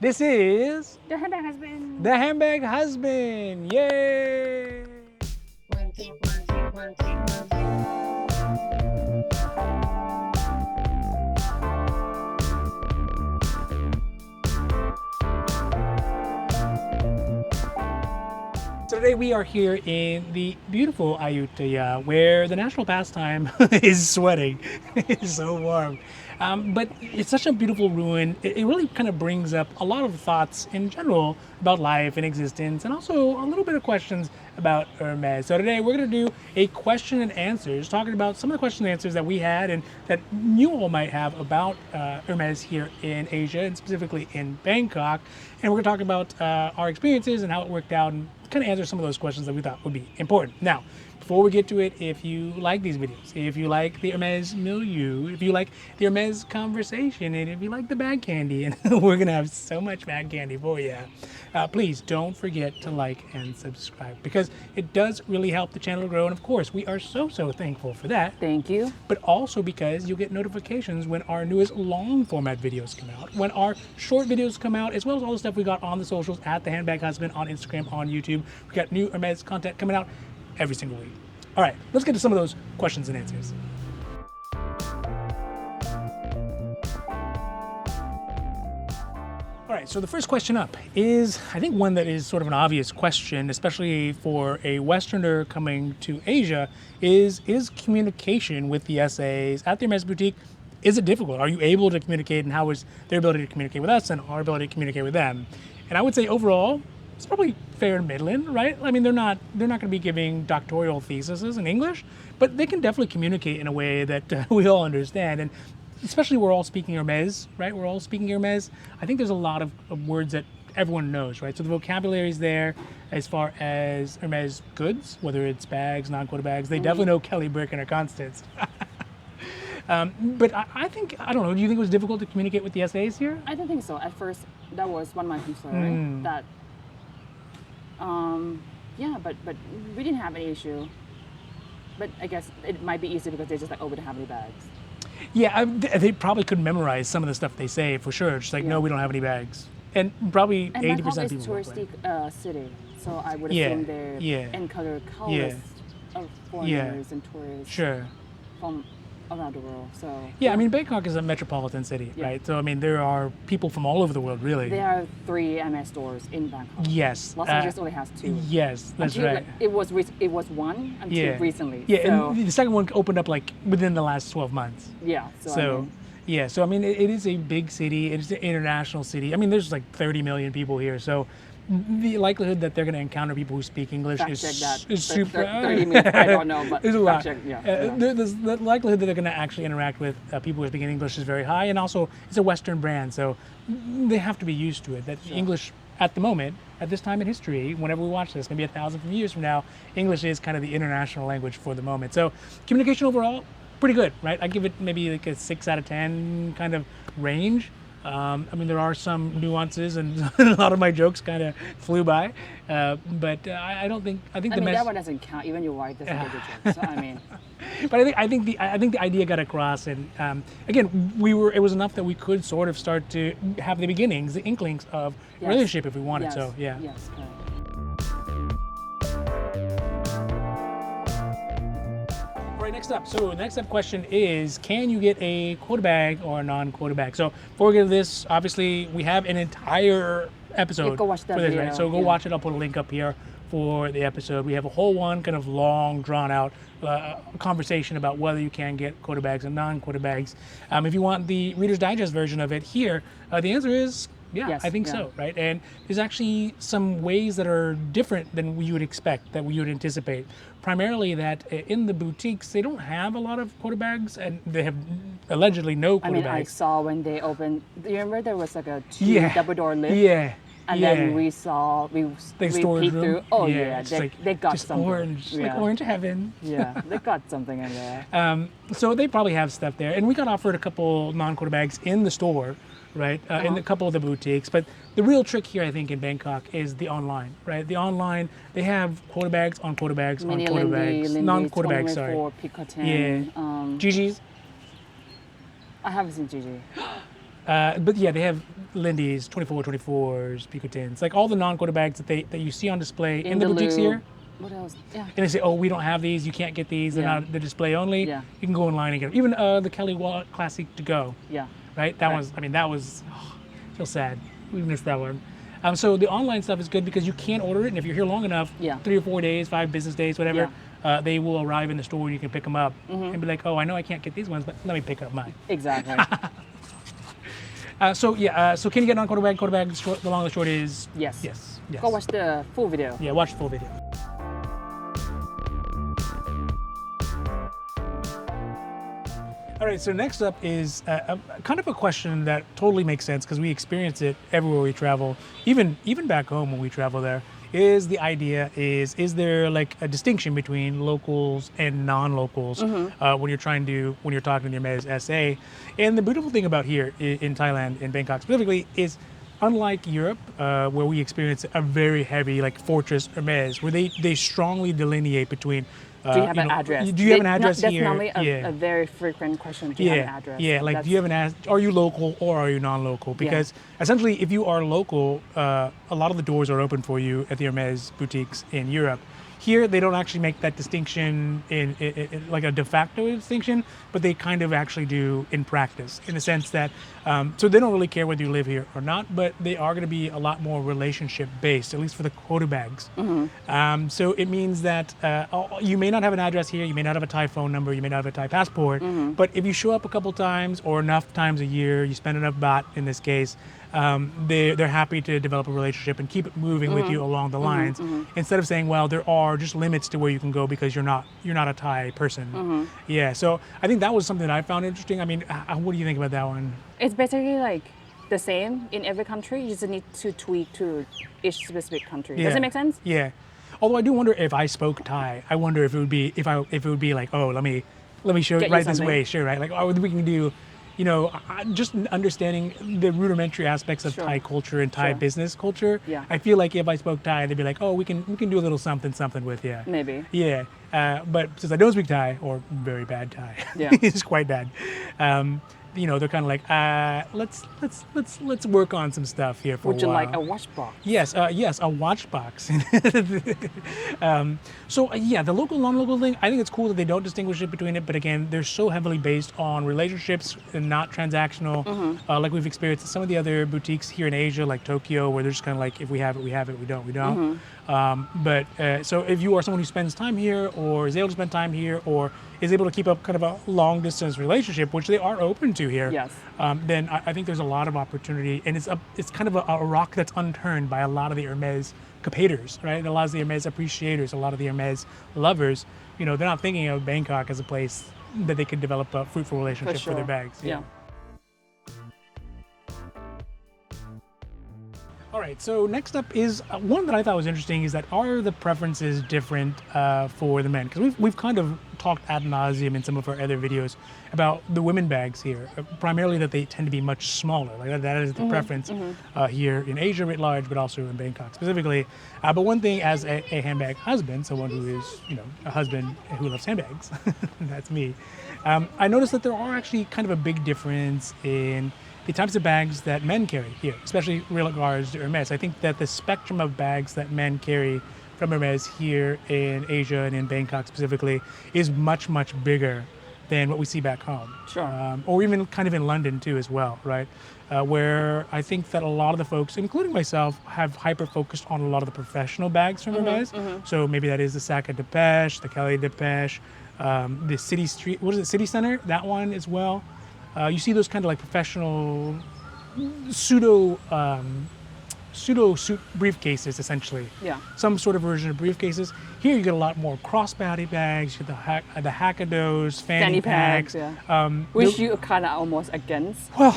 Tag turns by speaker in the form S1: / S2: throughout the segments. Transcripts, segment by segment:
S1: This is
S2: The Handbag Husband.
S1: the Handbag Husband. Yay!
S2: One take, one take, one take, one take.
S1: So today we are here in the beautiful Ayutthaya, where the national pastime is sweating. It's so warm. But it's such a beautiful ruin. It really kind of brings up a lot of thoughts in general about life and existence, and also a little bit of questions about Hermes. So today we're going to do a question and answers, talking about some of the question and answers that we had and that you all might have about Hermes here in Asia, and specifically in Bangkok. And we're going to talk about our experiences and how it worked out, and kind of answer some of those questions that we thought would be important. Now, before we get to it, if you like these videos, if you like the Hermes milieu, if you like the Hermes conversation, and if you like the bag candy, and we're gonna have so much bag candy for you, please don't forget to like and subscribe, because it does really help the channel grow. And of course, we are so thankful for that.
S2: Thank you.
S1: But also because you'll get notifications when our newest long format videos come out, when our short videos come out, as well as all the stuff we got on the socials at the Handbag Husband, on Instagram, on YouTube. We got new Hermes content coming out every single week. All right, let's get to some of those questions and answers. All right, so the first question up is, I think, one that is sort of an obvious question, especially for a Westerner coming to Asia, is communication with the SAs at the Hermes boutique, is it difficult? Are you able to communicate, and how is their ability to communicate with us and our ability to communicate with them? And I would say overall, it's probably fair and middling, right? I mean, they're not going to be giving doctoral theses in English, but they can definitely communicate in a way that we all understand. And especially we're all speaking Hermes, right? We're all speaking Hermes. I think there's a lot of words that everyone knows, right? So the vocabulary is there as far as Hermes goods, whether it's bags, non-quota bags. They definitely know Kelly, Birkin, or Constance. But I think, I don't know, do you think it was difficult to communicate with the SAs here?
S2: I don't think so. At first, that was one of my concern. That, yeah, but we didn't have any issue. But I guess it might be easy because they're just like, oh, we don't have any bags.
S1: Yeah, they probably could memorize some of the stuff they say for sure. Just like, no, we don't have any bags. And probably 80%
S2: Bangkok
S1: of
S2: is
S1: people.
S2: a touristy city, so I would assume they're encounter countless of foreigners and tourists from around the world. So
S1: yeah, I mean, Bangkok is a metropolitan city, right? So I mean, there are people from all over the world, really.
S2: There are 3 MS stores in Bangkok.
S1: Yes.
S2: Los Angeles only has 2.
S1: Yes, that's right.
S2: Like, it was one until recently.
S1: Yeah,
S2: so,
S1: and the second one opened up like within the last 12 months.
S2: Yeah.
S1: So I mean, it is a big city. It's an international city. I mean, there's like 30 million people here, so the likelihood that they're going to encounter people who speak English is super.
S2: 30 minutes, I don't know, but
S1: there's a lot.
S2: The
S1: likelihood that they're going to actually interact with people who speak English is very high, and also it's a Western brand, so they have to be used to it. That English at the moment, at this time in history, whenever we watch this, maybe 1,000 years from now, English is kind of the international language for the moment. So communication overall, pretty good, right? I give it maybe like a 6 out of 10 kind of range. I mean, there are some nuances, and a lot of my jokes kind of flew by, but I don't think. I think
S2: I mean, that one doesn't count. Even your wife doesn't get the joke. So I mean,
S1: but I think the idea got across, and again, it was enough that we could sort of start to have the beginnings, the inklings of relationship if we wanted. So yeah.
S2: Yes, correct.
S1: Next up. So the next up question is, can you get a quota bag or a non-quota bag? So before we get to this, obviously we have an entire episode
S2: go watch that
S1: for this,
S2: video.
S1: right? So go watch it. I'll put a link up here for the episode. We have a whole one kind of long, drawn out conversation about whether you can get quota bags and non-quota bags. If you want the Reader's Digest version of it here, the answer is yes, I think so, right? And there's actually some ways that are different than you would expect, that you would anticipate. Primarily that in the boutiques, they don't have a lot of quota bags, and they have allegedly no quota bags.
S2: I mean, I saw when they opened, do you remember there was like a 2 double door lift?
S1: Yeah.
S2: And then we saw, we peeked through, they got
S1: just
S2: something.
S1: Orange, like orange heaven.
S2: Yeah, they got something in there.
S1: So they probably have stuff there. And we got offered a couple non-quota bags in the store, right? In a couple of the boutiques. But the real trick here, I think, in Bangkok is the online, right? The online, they have quota bags on quota bags on quota bags. Non-quota bags, sorry.
S2: Picotin,
S1: Gigi's?
S2: I haven't seen Gigi.
S1: But yeah, they have Lindy's, 24s, Picotins, like all the non-quarter bags that you see on display in the boutiques here.
S2: What else? Yeah.
S1: And they say, oh, we don't have these. You can't get these. They're not. They're display only.
S2: Yeah.
S1: You can go online and get them. Even the Kelly Wallet Classic to go.
S2: Yeah.
S1: Right. That was. I mean, that was. Oh, I feel sad. We missed that one. So the online stuff is good because you can order it, and if you're here long enough, 3 or 4 days, 5 business days, whatever, they will arrive in the store. And you can pick them up and be like, oh, I know I can't get these ones, but let me pick up mine.
S2: Exactly.
S1: So can you get on quarter bag? Quarter bag. The long and the short is
S2: yes.
S1: Yes.
S2: Go watch the full video.
S1: Yeah, watch the full video. All right, so next up is kind of a question that totally makes sense because we experience it everywhere we travel, even back home when we travel there, is the idea is there like a distinction between locals and non-locals when you're talking to the Hermes SA? And the beautiful thing about here in Thailand, in Bangkok specifically, is unlike Europe, where we experience a very heavy like fortress Hermes, where they strongly delineate between
S2: do you have an address?
S1: Do you have an address
S2: that's
S1: here?
S2: That's normally a very frequent question. Do you have an address?
S1: Yeah, like do you have an are you local or are you non-local? Because essentially, if you are local, a lot of the doors are open for you at the Hermes boutiques in Europe. Here, they don't actually make that distinction in like a de facto distinction, but they kind of actually do in practice, in the sense that, so they don't really care whether you live here or not, but they are going to be a lot more relationship-based, at least for the quota bags. So it means that you may not have an address here, you may not have a Thai phone number, you may not have a Thai passport, but if you show up a couple times or enough times a year, you spend enough baht in this case, they're happy to develop a relationship and keep it moving with you along the lines, instead of saying, well, there are just limits to where you can go because you're not a Thai person. Yeah, so I think that was something that I found interesting. I mean, what do you think about that one?
S2: It's basically like the same in every country. You just need to tweak to each specific country. Does it make sense?
S1: Yeah. Although I do wonder if I spoke Thai, I wonder if it would be like, oh, let me show it right this way, sure, right? Like, oh, we can do. Just understanding the rudimentary aspects of Thai culture and Thai business culture. Yeah. I feel like if I spoke Thai, they'd be like, oh, we can do a little something with you.
S2: Maybe.
S1: Yeah. But since I don't speak Thai, or very bad Thai, it's quite bad. They're kind of like, let's work on some stuff here for a while.
S2: Would you like a watch box?
S1: Yes, a watch box. The local, non-local thing, I think it's cool that they don't distinguish it between it, but again, they're so heavily based on relationships and not transactional, like we've experienced at some of the other boutiques here in Asia, like Tokyo, where they're just kind of like, if we have it, we have it, we don't, we don't. So if you are someone who spends time here, or is able to spend time here, or is able to keep up kind of a long distance relationship, which they are open to here, then I think there's a lot of opportunity, and it's kind of a rock that's unturned by a lot of the Hermes capators, right? A lot of the Hermes appreciators, a lot of the Hermes lovers, they're not thinking of Bangkok as a place that they could develop a fruitful relationship for their bags.
S2: Yeah.
S1: All right, so next up is one that I thought was interesting, is that are the preferences different for the men? Because we've kind of talked ad nauseum in some of our other videos about the women bags here, primarily that they tend to be much smaller. Like that is the preference here in Asia writ large, but also in Bangkok specifically. But one thing, as a handbag husband, someone who is a husband who loves handbags, that's me. I noticed that there are actually kind of a big difference in the types of bags that men carry here, especially regards to Hermes. I think that the spectrum of bags that men carry from Hermes here in Asia and in Bangkok specifically is much, much bigger than what we see back home.
S2: Sure.
S1: Or even kind of in London too as well, right? Where I think that a lot of the folks, including myself, have hyper-focused on a lot of the professional bags from Hermes. So maybe that is the Saka Depeche, the Kelly Depeche, the City Street, what is it, City Center? That one as well. You see those kind of like professional pseudo suit briefcases, essentially.
S2: Yeah.
S1: Some sort of version of briefcases. Here you get a lot more crossbody bags, you get the hackados, fanny packs.
S2: Which you kind of almost against.
S1: Well,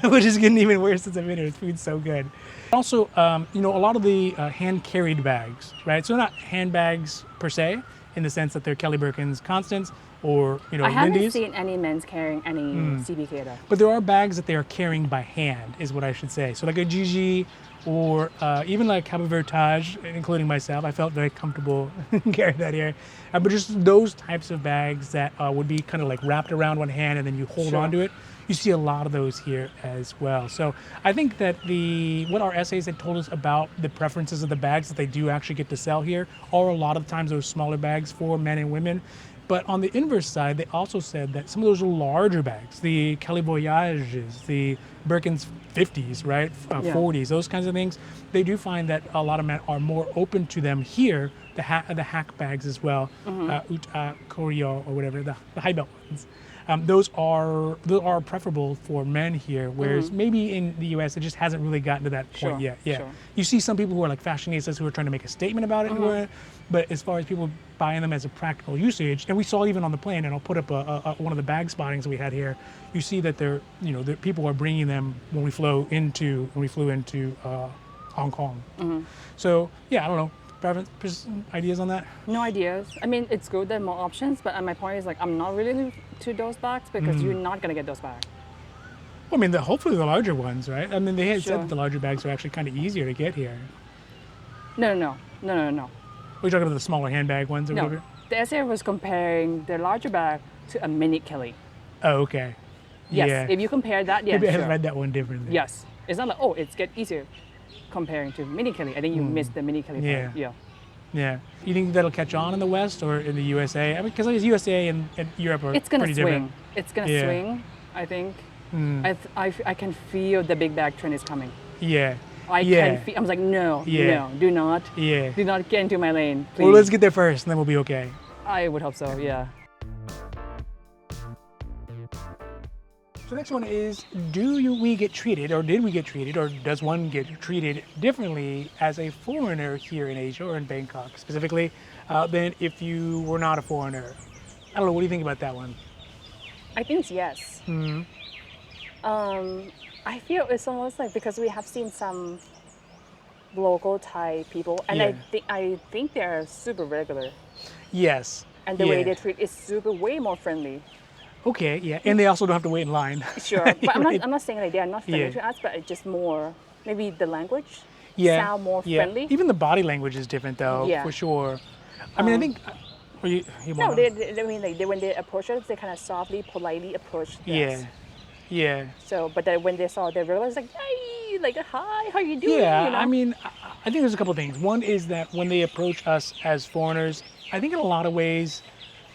S1: which is getting even worse since I've been here. Food's so good. Also, a lot of the hand-carried bags, right? So they're not handbags per se, in the sense that they're Kelly Birkins Constants, or
S2: I haven't
S1: Lindy's.
S2: seen any men's carrying any CBK though.
S1: But there are bags that they are carrying by hand, is what I should say. So like a Gigi, or even like Cabo Vertage, including myself, I felt very comfortable carrying that here. But just those types of bags that would be kind of like wrapped around one hand and then you hold onto it. you see a lot of those here as well. So I think that what our essays had told us about the preferences of the bags that they do actually get to sell here are a lot of times those smaller bags for men and women. But on the inverse side, they also said that some of those larger bags, the Kelly Voyages, the Birkin's 50s, right, 40s, those kinds of things, they do find that a lot of men are more open to them here, the hack bags as well, Koryo or whatever, the high belt ones. Those are preferable for men here, whereas maybe in the U.S. it just hasn't really gotten to that point yet. Yeah, sure. You see some people who are like fashionistas who are trying to make a statement about it, but as far as people buying them as a practical usage, and we saw even on the plane, and I'll put up one of the bag spottings we had here. You see that people are bringing them when we flew into Hong Kong. So yeah, I don't know. Ideas on that?
S2: No ideas. I mean, it's good there are more options, but my point is like I'm not really to those bags because you're not gonna get those bags.
S1: Well, I mean, hopefully the larger ones, right? I mean, they had said that the larger bags are actually kind of easier to get here.
S2: No.
S1: Are you talking about the smaller handbag ones or whatever?
S2: The essay was comparing the larger bag to a mini Kelly.
S1: Oh, okay.
S2: Yes,
S1: yeah.
S2: If you compare that, yeah,
S1: Maybe I haven't read that one differently.
S2: Yes. It's not like, it's get easier comparing to mini Kelly. I think you missed the mini Kelly part.
S1: Yeah. You think that'll catch on in the West or in the USA? I mean, because like USA and Europe are pretty different.
S2: It's gonna swing, I think. I can feel the big bag trend is coming.
S1: Yeah.
S2: I can feel. I was like, no, do not get into my lane, please.
S1: Well, let's get there first, and then we'll be okay.
S2: I would hope so. Yeah.
S1: So the next one is, did we get treated, or does one get treated differently as a foreigner here in Asia or in Bangkok specifically than if you were not a foreigner? I don't know, what do you think about that one?
S2: I think it's yes. I feel it's almost like because we have seen some local Thai people, and I think they're super regular.
S1: Yes.
S2: And the way they treat is way more friendly.
S1: Okay, yeah, and they also don't have to wait in line.
S2: Sure, but I'm not saying that they are not friendly to us, but it's just more, maybe the language sound more friendly.
S1: Even the body language is different though, for sure. I mean, I think,
S2: no, when they approach us, they kind of softly, politely approach us.
S1: Yeah.
S2: So, but then when they saw, they realized like, hey, like, hi, how you doing?
S1: Yeah,
S2: you know?
S1: I mean, I think there's a couple of things. One is that when they approach us as foreigners, I think in a lot of ways,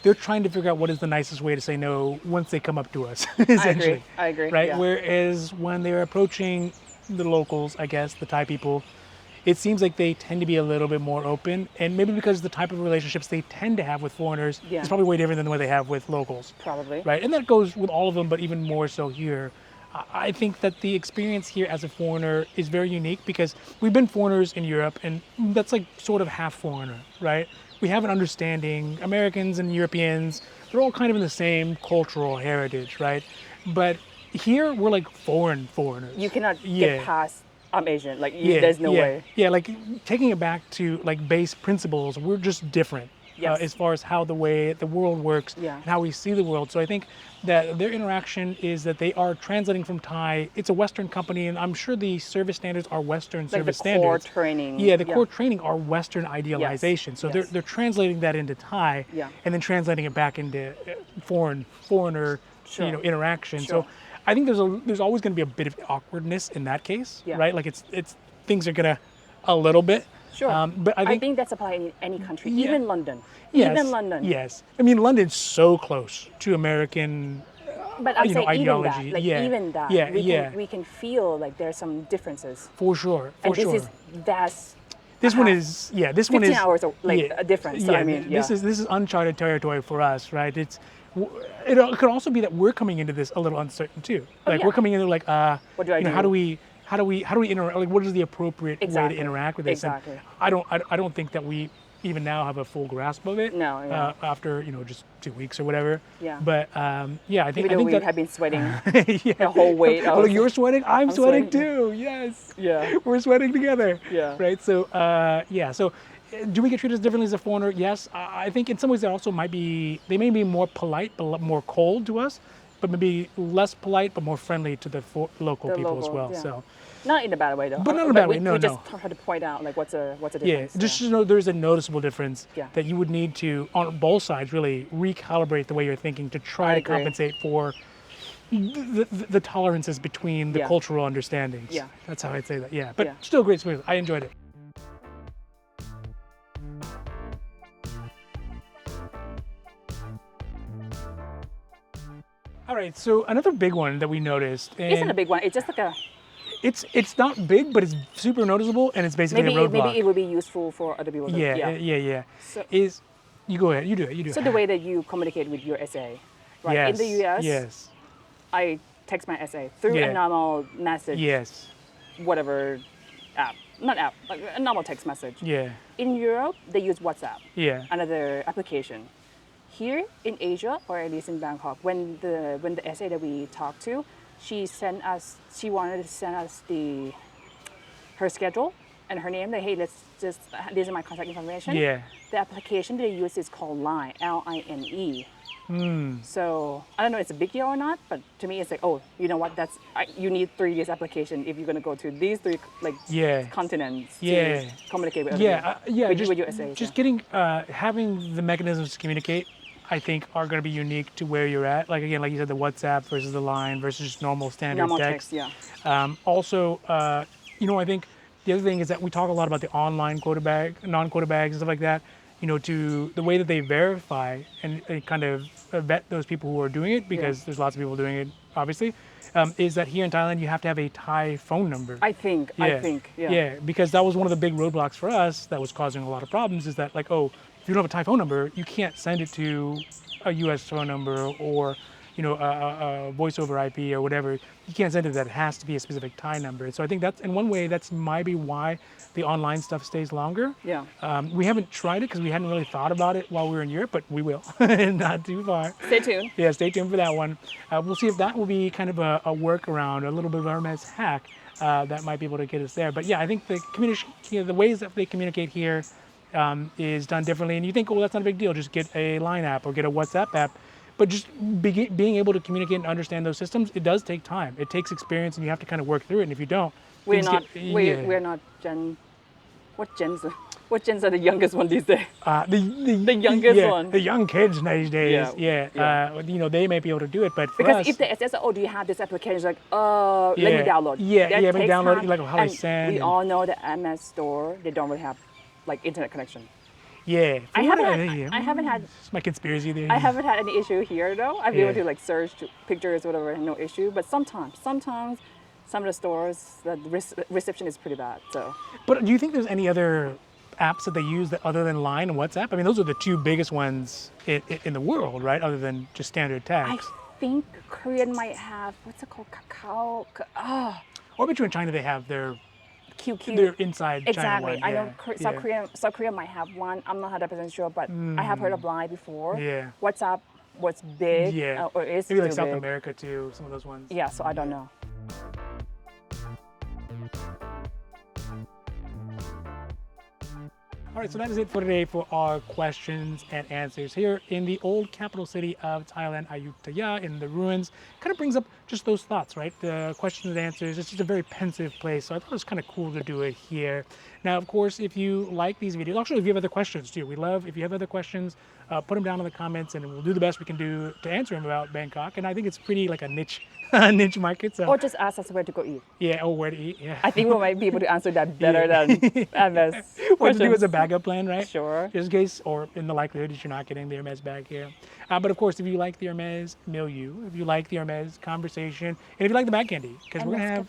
S1: they're trying to figure out what is the nicest way to say no once they come up to us, essentially.
S2: I agree.
S1: Right?
S2: Yeah.
S1: Whereas when they're approaching the locals, I guess, the Thai people, it seems like they tend to be a little bit more open. And maybe because the type of relationships they tend to have with foreigners is probably way different than the way they have with locals.
S2: Probably.
S1: Right? And that goes with all of them, but even more so here. I think that the experience here as a foreigner is very unique because we've been foreigners in Europe, and that's like sort of half foreigner, right? We have an understanding. Americans and Europeans, they're all kind of in the same cultural heritage, right? But here, we're like foreigners.
S2: You cannot get past, I'm Asian. Like, there's no way.
S1: Yeah, like taking it back to like base principles, we're just different as far as how the way the world works and how we see the world. So I think that their interaction is that they are translating from Thai. It's a Western company, and I'm sure the service standards are Western service standards.
S2: Like the core training.
S1: Yeah, the core training are Western idealization. So they're translating that into Thai and then translating it back into foreigner interaction. So I think there's always going to be a bit of awkwardness in that case, right? Like it's things are gonna a little bit.
S2: Sure,
S1: but I think
S2: that's applied in any country, even London.
S1: Yes,
S2: even London.
S1: Yes, I mean London's so close to American.
S2: But I'm saying
S1: ideology.
S2: Even that, we can feel like there's some differences.
S1: For sure.
S2: This
S1: one is
S2: 15 hours a difference. So
S1: This is uncharted territory for us, right? It could also be that we're coming into this a little uncertain too. We're coming into like,
S2: what do I do?
S1: How do we interact? Like, what is the appropriate way to interact with this?
S2: Exactly.
S1: And I don't think that we even now have a full grasp of it.
S2: No.
S1: After just 2 weeks or whatever.
S2: Yeah.
S1: But I think
S2: we have been sweating the whole way.
S1: Oh, you're sweating. I'm sweating too. Yes.
S2: Yeah.
S1: We're sweating together.
S2: Yeah.
S1: Right. So So, do we get treated as differently as a foreigner? Yes. I think in some ways they may be more polite, but more cold to us, but maybe less polite, but more friendly to the local people as well.
S2: Yeah.
S1: So.
S2: Not in a bad way though.
S1: But not in a bad way. No.
S2: We just try to point out like what's a difference.
S1: Yeah. Just to know there's a noticeable difference that you would need to on both sides really recalibrate the way you're thinking to try to compensate for the tolerances between the cultural understandings.
S2: Yeah.
S1: That's how I'd say that. Yeah, but still great experience. I enjoyed it. All right, so another big one that we noticed.
S2: Isn't a big one. It's just like a.
S1: It's not big, but it's super noticeable, and it's basically a roadblock.
S2: Maybe it would be useful for other people.
S1: Yeah.
S2: So,
S1: you go ahead. You do it.
S2: So the way that you communicate with your SA, right?
S1: Yes.
S2: In the US,
S1: yes.
S2: I text my SA through a normal message.
S1: Yes.
S2: Whatever app, not app, like a normal text message.
S1: Yeah.
S2: In Europe, they use WhatsApp.
S1: Yeah.
S2: Another application. Here in Asia, or at least in Bangkok, when the SA that we talked to, she wanted to send us her schedule and her name. Like, hey, these are my contact information.
S1: Yeah.
S2: The application they use is called Line, Line. So I don't know if it's a big deal or not, but to me it's like, oh, you know what? You need 3 years application if you're gonna go to these 3 continents to communicate with other people. With your SA.
S1: Just getting having the mechanisms to communicate, I think, are going to be unique to where you're at. Like, again, like you said, the WhatsApp versus the Line versus just normal standard text. Also, I think the other thing is that we talk a lot about the online non-quota bags and stuff like that. To the way that they verify and kind of vet those people who are doing it, because there's lots of people doing it, obviously, is that here in Thailand you have to have a Thai phone number.
S2: I think.
S1: Yeah, because that was one of the big roadblocks for us that was causing a lot of problems, is that if you don't have a Thai phone number, you can't send it to a US phone number or a voice over IP or whatever. You can't send it that. It has to be a specific Thai number. So I think that's, in one way, that's maybe why the online stuff stays longer.
S2: Yeah.
S1: We haven't tried it because we hadn't really thought about it while we were in Europe, but we will. Not too far.
S2: Stay tuned.
S1: Yeah, stay tuned for that one. We'll see if that will be kind of a workaround, a little bit of a Hermes hack that might be able to get us there. But yeah, I think the ways that they communicate here is done differently. And you think, oh, that's not a big deal. Just get a Line app or get a WhatsApp app. But just being able to communicate and understand those systems, it does take time. It takes experience, and you have to kind of work through it. And if you don't,
S2: we're not Gen. What gens are the youngest one these days? The youngest one.
S1: The young kids these days. They may be able to do it, but for
S2: because
S1: us,
S2: if they say, oh, do you have this application? It's like, let me download.
S1: Let me download. Like how I send.
S2: We all know the MS store. They don't really have internet connection.
S1: Yeah.
S2: I haven't had.
S1: It's my conspiracy there.
S2: I haven't had any issue here though. I've been able to search pictures, whatever, no issue. But sometimes some of the stores, the reception is pretty bad. So.
S1: But do you think there's any other apps that they use other than Line and WhatsApp? I mean, those are the 2 biggest ones in the world, right? Other than just standard text.
S2: I think Korean might have, what's it called? Kakao.
S1: Or between China, they have their
S2: QQ.
S1: They're inside
S2: exactly.
S1: China.
S2: Exactly. I know South Korea might have one. I'm not 100% sure, but I have heard of Line before.
S1: Yeah.
S2: WhatsApp was big. Or is
S1: maybe like
S2: still
S1: South
S2: big.
S1: America too. Some of those ones.
S2: Yeah. So I don't know.
S1: All right, so that is it for today for our questions and answers here in the old capital city of Thailand, Ayutthaya, in the ruins. Kind of brings up just those thoughts, right? The questions and answers. It's just a very pensive place, so I thought it was kind of cool to do it here. Now, of course, if you like these videos, actually, if you have other questions too, we love if you have other questions, put them down in the comments, and we'll do the best we can do to answer them about Bangkok. And I think it's pretty like a niche market. So.
S2: Or just ask us where to go eat.
S1: Yeah, or where to eat. Yeah.
S2: I think we might be able to answer that better than Hermes.
S1: Or to do as a backup plan, right?
S2: Sure.
S1: Just in case, or in the likelihood that you're not getting the Hermes bag here. But of course, if you like the Hermes milieu, if you like the Hermes conversation, and if you like the bag candy, because we're going to have,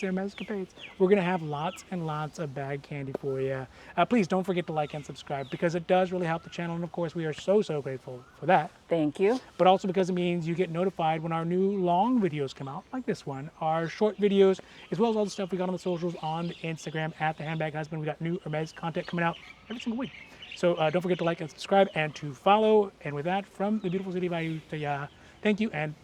S1: Hermes capades, we're going to have lots and lots of bag candy for you. Please don't forget to like and subscribe, because it does really help the channel. And of course, we are so grateful for that.
S2: Thank you.
S1: But also because it means you get notified when our new long videos come out, like this one, our short videos, as well as all the stuff we got on the socials, on Instagram at the Handbag Husband. We got new Hermes content coming out every single week. So don't forget to like and subscribe and to follow. And with that, from the beautiful city of Ayutthaya, thank you and